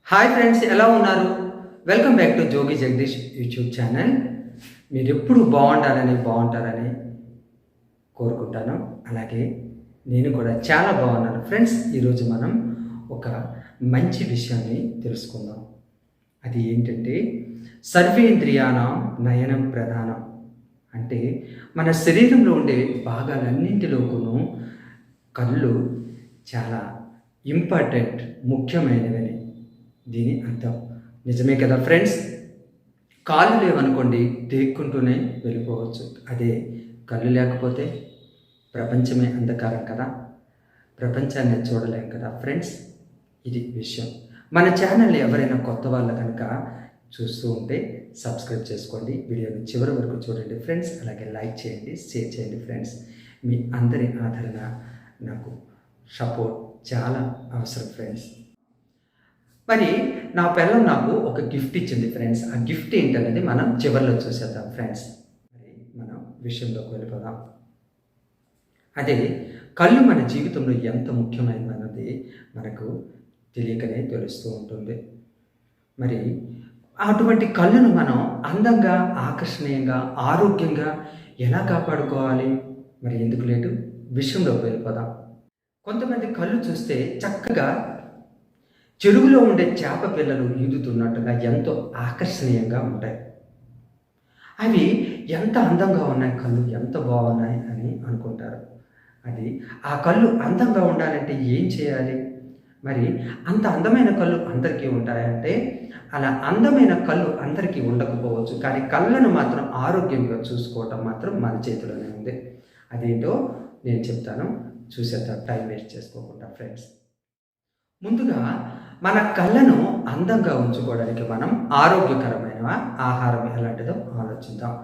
Hi friends, ఎలా ఉన్నారు? Welcome back to Jogi Jagadish YouTube channel. మీరు ఎప్పుడు బాగుంటారని కోరుకుంటాను. అలాగే నేను కూడా చాలా బాగున్నాను. ఫ్రెండ్స్, ఈరోజు మనం ఒక మంచి విషయాన్ని తెలుసుకుందాం. అది ఏంటంటే సర్వేంద్రియాణం నయనం ప్రధానం. అంటే మన శరీరంలో ఉండే భాగాలన్నింటిలోనూ కళ్ళు చాలా ఇంపార్టెంట్, ముఖ్యమైనవని దీని అర్థం. నిజమే కదా ఫ్రెండ్స్? కాళ్ళు లేవనుకోండి, దేక్కుంటూనే వెళ్ళిపోవచ్చు. అదే కళ్ళు లేకపోతే ప్రపంచమే అంధకారం కదా, ప్రపంచాన్ని చూడలేం కదా ఫ్రెండ్స్. ఇది విషయం. మన ఛానల్ని ఎవరైనా కొత్త వాళ్ళు కనుక చూస్తూ ఉంటే సబ్స్క్రైబ్ చేసుకోండి, వీడియోని చివరి వరకు చూడండి ఫ్రెండ్స్. అలాగే లైక్ చేయండి, షేర్ చేయండి ఫ్రెండ్స్. మీ అందరి ఆదరణ నాకు సపోర్ట్ చాలా అవసరం ఫ్రెండ్స్. మరి నా పిల్లలు నాకు ఒక గిఫ్ట్ ఇచ్చింది ఫ్రెండ్స్. ఆ గిఫ్ట్ ఏంటనేది మనం చివరిలో చూసేద్దాం ఫ్రెండ్స్. మరి మనం విషయంలోకి వెళ్ళిపోదాం. అదే కళ్ళు మన జీవితంలో ఎంత ముఖ్యమైనది మనకు తెలియకనే తెలుస్తూ ఉంటుంది. మరి అటువంటి కళ్ళను మనం అందంగా, ఆకర్షణీయంగా, ఆరోగ్యంగా ఎలా కాపాడుకోవాలి? మరి ఎందుకు లేటు, విషయంలోకి వెళ్ళిపోదాం. కొంతమంది కళ్ళు చూస్తే చక్కగా చెరువులో ఉండే చేప పిల్లలు ఈదుతున్నట్టుగా ఎంతో ఆకర్షణీయంగా ఉంటాయి. అవి ఎంత అందంగా ఉన్నాయి, కళ్ళు ఎంత బాగున్నాయి అని అనుకుంటారు. అది ఆ కళ్ళు అందంగా ఉండాలంటే ఏం చేయాలి? మరి అంత అందమైన కళ్ళు అందరికీ ఉంటాయంటే అలా అందమైన కళ్ళు అందరికీ ఉండకపోవచ్చు, కానీ కళ్ళను మాత్రం ఆరోగ్యంగా చూసుకోవటం మాత్రం మన చేతిలోనే ఉంది. అదేంటో నేను చెప్తాను, చూసేద్దాం టైం వేస్ట్ చేసుకోకుండా ఫ్రెండ్స్. ముందుగా మన కళ్ళను అందంగా ఉంచుకోవడానికి మనం ఆరోగ్యకరమైన ఆహారం ఎలాంటిదో ఆలోచిద్దాం.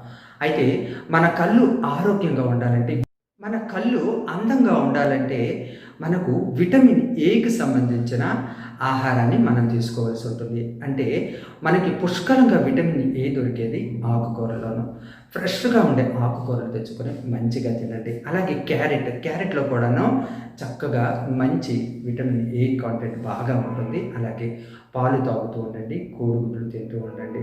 అయితే మన కళ్ళు ఆరోగ్యంగా ఉండాలంటే, మన కళ్ళు అందంగా ఉండాలంటే మనకు విటమిన్ ఏకి సంబంధించిన ఆహారాన్ని మనం తీసుకోవాల్సి ఉంటుంది. అంటే మనకి పుష్కలంగా విటమిన్ ఏ దొరికేది ఆకుకూరలోను. ఫ్రెష్గా ఉండే ఆకుకూరలు తెచ్చుకొని మంచిగా తినండి. అలాగే క్యారెట్లో కూడాను చక్కగా మంచి విటమిన్ ఏ కాంటెంట్ బాగా ఉంటుంది. అలాగే పాలు తాగుతూ ఉండండి, కోడిగుడ్లు తింటూ ఉండండి,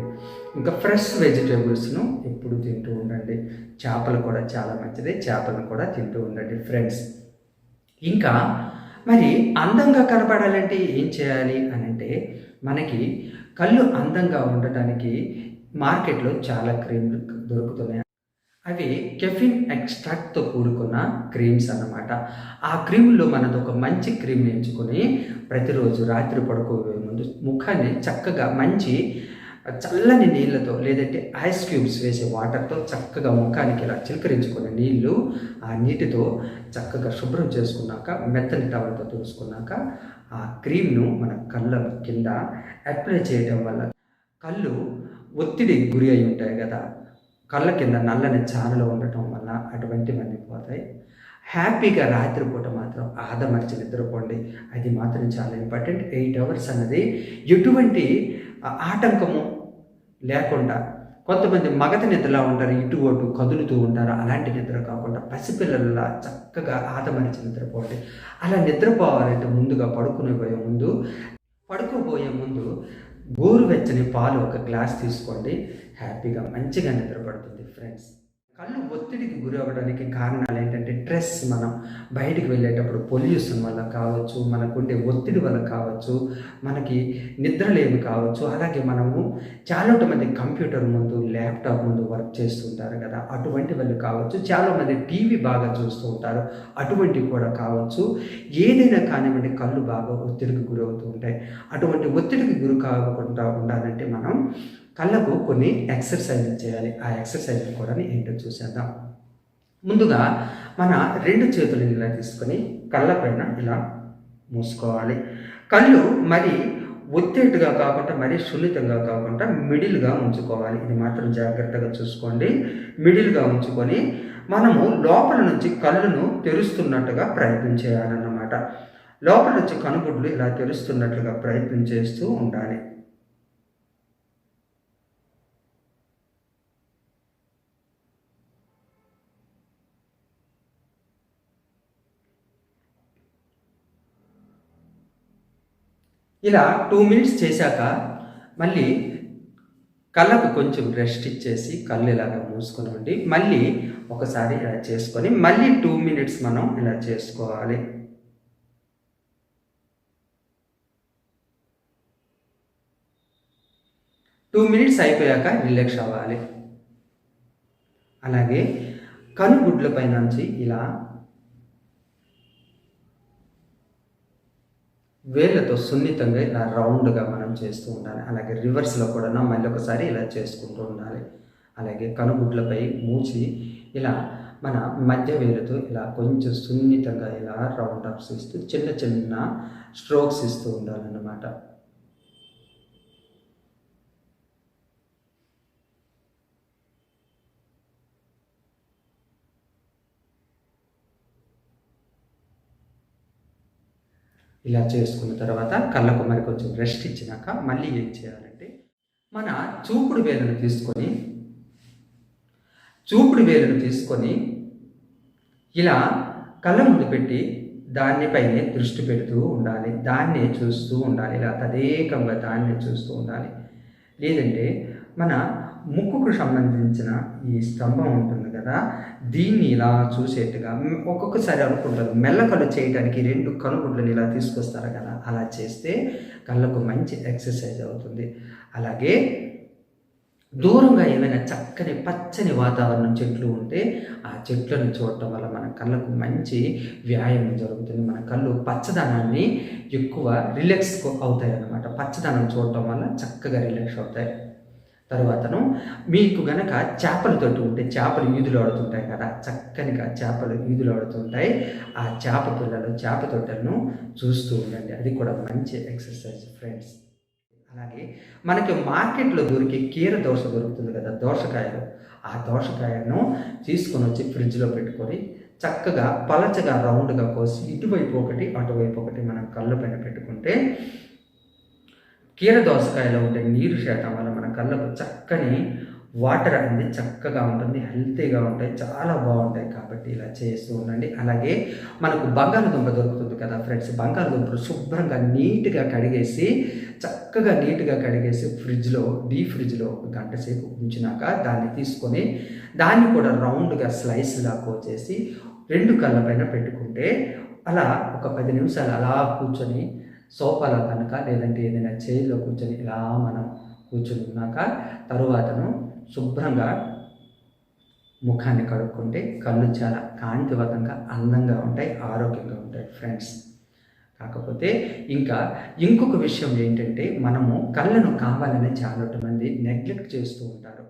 ఇంకా ఫ్రెష్ వెజిటేబుల్స్ను ఎప్పుడు తింటూ ఉండండి. చేపలు కూడా చాలా మంచిది, చేపలను కూడా తింటూ ఉండండి ఫ్రెండ్స్. ఇంకా మరి అందంగా కనపడాలంటే ఏం చేయాలి అని అంటే, మనకి కళ్ళు అందంగా ఉండటానికి మార్కెట్లో చాలా క్రీమ్లు దొరుకుతున్నాయి. అవి కెఫిన్ ఎక్స్ట్రాక్ట్తో కూడుకున్న క్రీమ్స్ అన్నమాట. ఆ క్రీముల్లో మనది ఒక మంచి క్రీమ్ని ఎంచుకొని ప్రతిరోజు రాత్రి పడుకోబోయే ముందు ముఖాన్ని చక్కగా మంచి చల్లని నీళ్ళతో, లేదంటే ఐస్ క్యూబ్స్ వేసే వాటర్తో చక్కగా ముఖానికి ఇలా చిలకరించుకునే నీళ్ళు, ఆ నీటితో చక్కగా శుభ్రం చేసుకున్నాక మెత్తని టవల్తో తుడుచుకున్నాక ఆ క్రీమ్ను మన కళ్ళ కింద అప్లై చేయడం వల్ల కళ్ళు ఒత్తిడి గురి అయి ఉంటాయి కదా, కళ్ళ కింద నల్లని చారలు ఉండటం వల్ల అటువంటివన్నీ పోతాయి. హ్యాపీగా రాత్రిపూట మాత్రం ఆదమర్చి నిద్రపోండి. అది మాత్రం చాలా ఇంపార్టెంట్. 8 అవర్స్ అన్నది ఎటువంటి ఆటంకము లేకుండా, కొంతమంది మగత నిద్రలా ఉంటారు, ఇటు అటు కదులుతూ ఉంటారు. అలాంటి నిద్ర కాకుండా పసిపిల్లల చక్కగా ఆదమరిచి నిద్రపోండి. అలా నిద్రపోవాలంటే ముందుగా పడుకోబోయే ముందు గోరువెచ్చని పాలు ఒక గ్లాస్ తీసుకోండి. హ్యాపీగా మంచిగా నిద్రపడుతుంది ఫ్రెండ్స్. కళ్ళు ఒత్తిడికి గురి అవ్వడానికి కారణాలు ఏంటంటే స్ట్రెస్, మనం బయటికి వెళ్ళేటప్పుడు పొల్యూషన్ వల్ల కావచ్చు, మనకుండే ఒత్తిడి వల్ల కావచ్చు, మనకి నిద్రలేమి కావచ్చు. అలాగే మనము చాలామంది కంప్యూటర్ ముందు, ల్యాప్టాప్ ముందు వర్క్ చేస్తుంటారు కదా, అటువంటి వాళ్ళు కావచ్చు. చాలామంది టీవీ బాగా చూస్తూ ఉంటారు, అటువంటివి కూడా కావచ్చు. ఏదైనా కానివ్వండి, కళ్ళు బాగా ఒత్తిడికి గురవుతూ ఉంటాయి. అటువంటి ఒత్తిడికి గురి కాకుండా ఉండాలంటే మనం కళ్ళకు కొన్ని ఎక్సర్సైజులు చేయాలి. ఆ ఎక్సర్సైజులు కూడా ఏంటో చూసేద్దాం. ముందుగా మన 2 చేతులను ఇలా తీసుకొని కళ్ళపైన ఇలా మూసుకోవాలి. కళ్ళు మరి ఒత్తేట్టుగా కాకుండా, మరీ సున్నితంగా కాకుండా మిడిల్గా ఉంచుకోవాలి. ఇది మాత్రం జాగ్రత్తగా చూసుకోండి. మిడిల్గా ఉంచుకొని మనము లోపల నుంచి కళ్ళను తెరుస్తున్నట్టుగా ప్రయత్నం చేయాలన్నమాట. లోపల నుంచి కనుగుడ్లు ఇలా తెరుస్తున్నట్లుగా ప్రయత్నం చేస్తూ ఉండాలి. ఇలా 2 మినిట్స్ చేశాక మళ్ళీ కళ్ళకు కొంచెం రెస్ట్ ఇచ్చేసి కళ్ళు ఇలాగ మూసుకొని ఉండి మళ్ళీ ఒకసారి ఇలా చేసుకొని మళ్ళీ 2 మినిట్స్ మనం ఇలా చేసుకోవాలి. టూ మినిట్స్ అయిపోయాక రిలాక్స్ అవ్వాలి. అలాగే కనుగుడ్ల పై నుంచి ఇలా వేళ్ళతో సున్నితంగా ఇలా రౌండ్గా మనం చేస్తూ ఉండాలి. అలాగే రివర్స్లో కూడా మళ్ళీ ఒకసారి ఇలా చేసుకుంటూ ఉండాలి. అలాగే కనుగుడ్లపై మూచి ఇలా మన మధ్య వేలుతో ఇలా కొంచెం సున్నితంగా ఇలా రౌండ్ అప్స్ ఇస్తూ చిన్న చిన్న స్ట్రోక్స్ ఇస్తూ ఉండాలన్నమాట. ఇలా చేసుకున్న తర్వాత కళ్ళకు మరి కొంచెం రెస్ట్ ఇచ్చినాక మళ్ళీ ఏం చేయాలంటే మన చూపుడు వేలును తీసుకొని ఇలా కళ్ళ ముందు పెట్టి దానిపైనే దృష్టి పెడుతూ ఉండాలి. దాన్నే చూస్తూ ఉండాలి. ఇలా తదేకంగా దాన్నే చూస్తూ ఉండాలి. లేదంటే మన ముక్కుకు సంబంధించిన ఈ స్తంభం ఉంటుంది కదా, దీన్ని ఇలా చూసేట్టుగా ఒక్కొక్కసారి అనుకుంటారు మెల్లకళ్ళు చేయడానికి 2 కనుగుడ్లను ఇలా తీసుకొస్తారు కదా, అలా చేస్తే కళ్ళకు మంచి ఎక్సర్సైజ్ అవుతుంది. అలాగే దూరంగా ఏమైనా చక్కని పచ్చని వాతావరణం చెట్లు ఉంటే ఆ చెట్లను చూడటం వల్ల మన కళ్ళకు మంచి వ్యాయామం జరుగుతుంది. మన కళ్ళు పచ్చదనాన్ని ఎక్కువ రిలాక్స్ అవుతాయి అన్నమాట. పచ్చదనం చూడటం వల్ల చక్కగా రిలాక్స్ అవుతాయి. తరువాతను మీకు గనక చేపలతోటి ఉంటే చేపలు ఈదులు ఆడుతుంటాయి కదా, చక్కనిగా చేపలు ఈదులు ఆడుతుంటాయి. ఆ చేప పిల్లలు చేప తొట్టెలను చూస్తూ ఉండండి. అది కూడా మంచి ఎక్సర్సైజ్ ఫ్రెండ్స్. అలాగే మనకి మార్కెట్లో దొరికే కీర దోస దొరుకుతుంది కదా, దోసకాయలు. ఆ దోసకాయలను తీసుకొని వచ్చి ఫ్రిడ్జ్లో పెట్టుకొని చక్కగా పలచగా రౌండ్గా కోసి ఇటువైపు ఒకటి అటువైపు ఒకటి మనం కళ్ళ పైన పెట్టుకుంటే కీర దోసకాయలో ఉండే నీరు శాతం వల్ల మన కళ్ళకు చక్కని వాటర్ అనేది చక్కగా ఉంటుంది, హెల్తీగా ఉంటాయి, చాలా బాగుంటాయి. కాబట్టి ఇలా చేస్తూ ఉండండి. అలాగే మనకు బంగాళదుంప దొరుకుతుంది కదా ఫ్రెండ్స్, బంగాళదుంపలు శుభ్రంగా నీట్గా కడిగేసి చక్కగా ఫ్రిడ్జ్లో డీప్ ఫ్రిడ్జ్లో 1 గంట సేపు ఉంచినాక దాన్ని తీసుకొని దాన్ని కూడా రౌండ్గా స్లైస్లా కోసేసి 2 కళ్ళ పైన పెట్టుకుంటే అలా ఒక 10 నిమిషాలు అలా కూర్చొని సోఫాలో కనుక లేదంటే ఏదైనా చైర్లో కూర్చొని ఇలా మనం కూర్చొని ఉన్నాక తరువాతను శుభ్రంగా ముఖాన్ని కడుక్కుంటే కళ్ళు చాలా కాంతివంతంగా అందంగా ఉంటాయి, ఆరోగ్యంగా ఉంటాయి ఫ్రెండ్స్. కాకపోతే ఇంకొక విషయం ఏంటంటే మనము కళ్ళను కావాలని చాలా మంది నెగ్లెక్ట్ చేస్తూ ఉంటారు.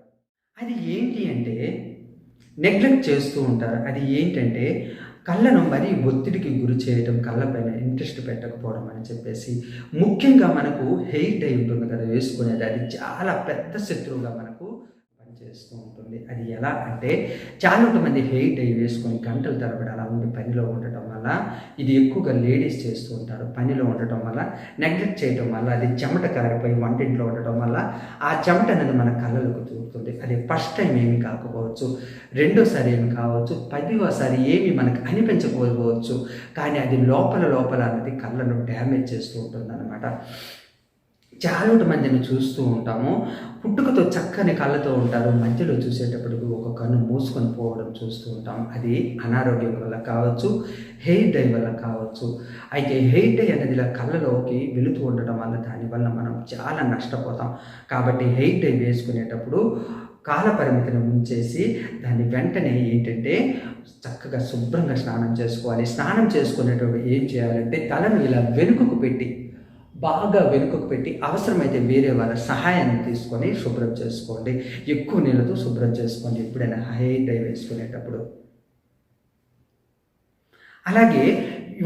అది ఏంటంటే కళ్ళను మరీ ఒత్తిడికి గురి చేయడం, కళ్ళపైన ఇంట్రెస్ట్ పెట్టకపోవడం అని చెప్పేసి, ముఖ్యంగా మనకు హెయిర్ డై ఉంటుంది కదా వేసుకునేది, అది చాలా పెద్ద శత్రువుగా మనకు పనిచేస్తూ ఉంటుంది. అది ఎలా అంటే చాలా మంది హెయిర్ డై వేసుకొని గంటల తరబడి అలా ఉండి పనిలో ఉండటం వల్ల, ఇది ఎక్కువగా లేడీస్ చేస్తూ ఉంటారు. పనిలో ఉండటం వల్ల నెగ్లెక్ట్ చేయడం వల్ల అది చెమట కారిపోయి వంటింట్లో ఉండటం వల్ల ఆ చెమట అనేది మన కళ్ళలకు తూరుతుంది. అది ఫస్ట్ టైం ఏమి కాకపోవచ్చు, రెండోసారి ఏమి కావచ్చు, 10వసారి ఏమి మనకు అనిపించకపోవచ్చు, కానీ అది లోపల అనేది కళ్ళను డ్యామేజ్ చేస్తూ ఉంటుంది అన్నమాట. చాలా మందిని చూస్తూ ఉంటాము, పుట్టుకతో చక్కని కళ్ళతో ఉంటారు, మధ్యలో చూసేటప్పటికి ఒక కన్ను మూసుకొని పోవడం చూస్తూ ఉంటాం. అది అనారోగ్యం వల్ల కావచ్చు, హెయిర్ డై వల్ల కావచ్చు. అయితే హెయిర్ డై అనేది ఇలా కళ్ళలోకి వెళుతూ ఉండటం వల్ల దానివల్ల మనం చాలా నష్టపోతాం. కాబట్టి హెయిర్ డై వేసుకునేటప్పుడు కాల పరిమితిని ఉంచేసి దాన్ని వెంటనే ఏంటంటే చక్కగా శుభ్రంగా స్నానం చేసుకోవాలి. స్నానం చేసుకునేటప్పుడు ఏం చేయాలంటే తలను ఇలా బాగా వెనుకకు పెట్టి అవసరమైతే వేరే వాళ్ళ సహాయాన్ని తీసుకొని శుభ్రం చేసుకోండి. ఎక్కువ నీళ్ళతో శుభ్రం చేసుకోండి ఎప్పుడైనా హెయిర్ డై వేసుకునేటప్పుడు. అలాగే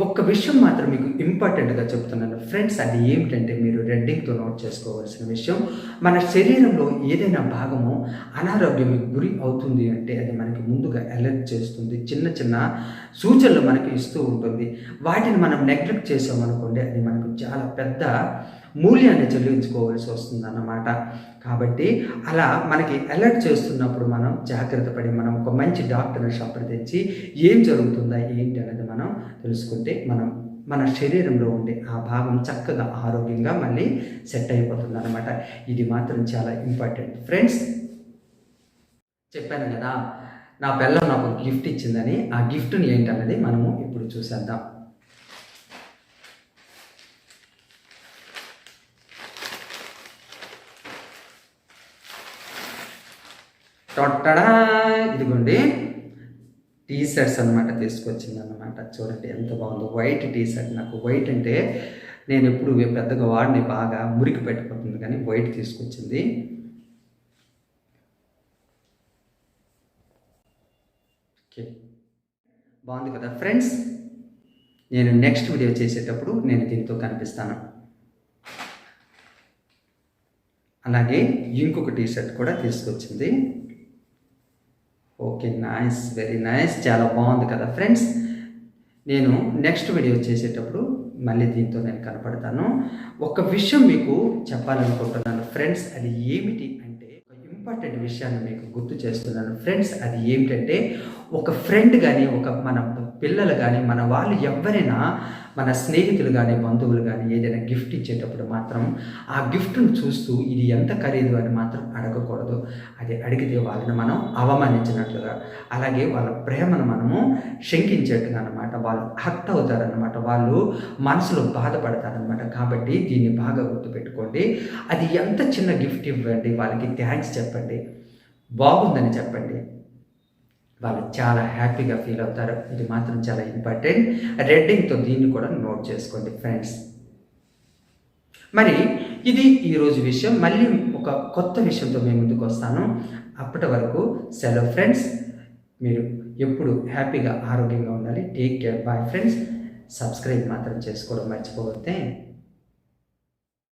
ఒక్క విషయం మాత్రం మీకు ఇంపార్టెంట్గా చెప్తున్నాను ఫ్రెండ్స్, అది ఏమిటంటే మీరు రెడ్డింగ్తో నోట్ చేసుకోవాల్సిన విషయం, మన శరీరంలో ఏదైనా భాగము అనారోగ్యానికి గురి అవుతుంది అంటే అది మనకి ముందుగా అలర్ట్ చేస్తుంది, చిన్న సూచనలు మనకి ఇస్తూ ఉంటుంది. వాటిని మనం నెగ్లెక్ట్ చేసామనుకోండి అది మనకు చాలా పెద్ద మూల్యాన్ని చెల్లించుకోవాల్సి వస్తుంది అన్నమాట. కాబట్టి అలా మనకి అలర్ట్ చేస్తున్నప్పుడు మనం జాగ్రత్త పడి మనం ఒక మంచి డాక్టర్ని సంప్రదించి ఏం జరుగుతుందా ఏంటి అనేది మనం తెలుసుకుంటే మన శరీరంలో ఉండే ఆ భాగం చక్కగా ఆరోగ్యంగా మళ్ళీ సెట్ అయిపోతుంది అనమాట. ఇది మాత్రం చాలా ఇంపార్టెంట్ ఫ్రెండ్స్. చెప్పాను కదా, నా పిల్ల నాకు గిఫ్ట్ ఇచ్చిందని. ఆ గిఫ్ట్ని ఏంటన్నది మనము ఇప్పుడు చూసేద్దాం. టొట్టడా, ఇదిగోండి టీ షర్ట్స్ అనమాట తీసుకొచ్చింది అనమాట. చూడండి ఎంత బాగుందో, వైట్ టీ షర్ట్. నాకు వైట్ అంటే నేను ఎప్పుడు పెద్దగా వాడిని, బాగా మురికి పెట్టిపోతుంది, కానీ వైట్ తీసుకొచ్చింది. ఓకే, బాగుంది కదా ఫ్రెండ్స్. నేను నెక్స్ట్ వీడియో చేసేటప్పుడు నేను దీంతో కనిపిస్తాను. అలాగే ఇంకొక టీ షర్ట్ కూడా తీసుకొచ్చింది. ఓకే, నైస్, వెరీ నైస్, చాలా బాగుంది కదా ఫ్రెండ్స్. నేను నెక్స్ట్ వీడియో చేసేటప్పుడు మళ్ళీ దీంతో నేను కనపడతాను. ఒక విషయం మీకు చెప్పాలనుకుంటున్నాను ఫ్రెండ్స్. అది ఏమిటి అంటే, ఒక ఇంపార్టెంట్ విషయాన్ని మీకు గుర్తు చేస్తున్నాను ఫ్రెండ్స్. అది ఏమిటంటే, ఒక ఫ్రెండ్ కానీ, మన పిల్లలు కానీ, మన వాళ్ళు ఎవరైనా, మన స్నేహితులు కానీ, బంధువులు కానీ ఏదైనా గిఫ్ట్ ఇచ్చేటప్పుడు మాత్రం ఆ గిఫ్ట్ను చూస్తూ ఇది ఎంత ఖరీదు అని మాత్రం అడగకూడదు. అది అడిగితే వాళ్ళని మనం అవమానించినట్లుగా, అలాగే వాళ్ళ ప్రేమను మనము శంకించేట్టుగా అనమాట. వాళ్ళు హర్ట్ అవుతారనమాట, వాళ్ళు మనసులో బాధపడతారనమాట. కాబట్టి దీన్ని బాగా గుర్తుపెట్టుకోండి. అది ఎంత చిన్న గిఫ్ట్ ఇవ్వండి, వాళ్ళకి థ్యాంక్స్ చెప్పండి, బాగుందని చెప్పండి, వాళ్ళు చాలా హ్యాపీగా ఫీల్ అవుతారు. ఇది మాత్రం చాలా ఇంపార్టెంట్. రెడ్డింగ్తో దీన్ని కూడా నోట్ చేసుకోండి ఫ్రెండ్స్. మరి ఇది ఈరోజు విషయం. మళ్ళీ ఒక కొత్త విషయంతో మేము ముందుకు వస్తాను. అప్పటి వరకు సెలవు ఫ్రెండ్స్. మీరు ఎప్పుడు హ్యాపీగా ఆరోగ్యంగా ఉండాలి. Take care, bye friends. Subscribe మాత్రం చేసుకోవడం మర్చిపోవద్దే.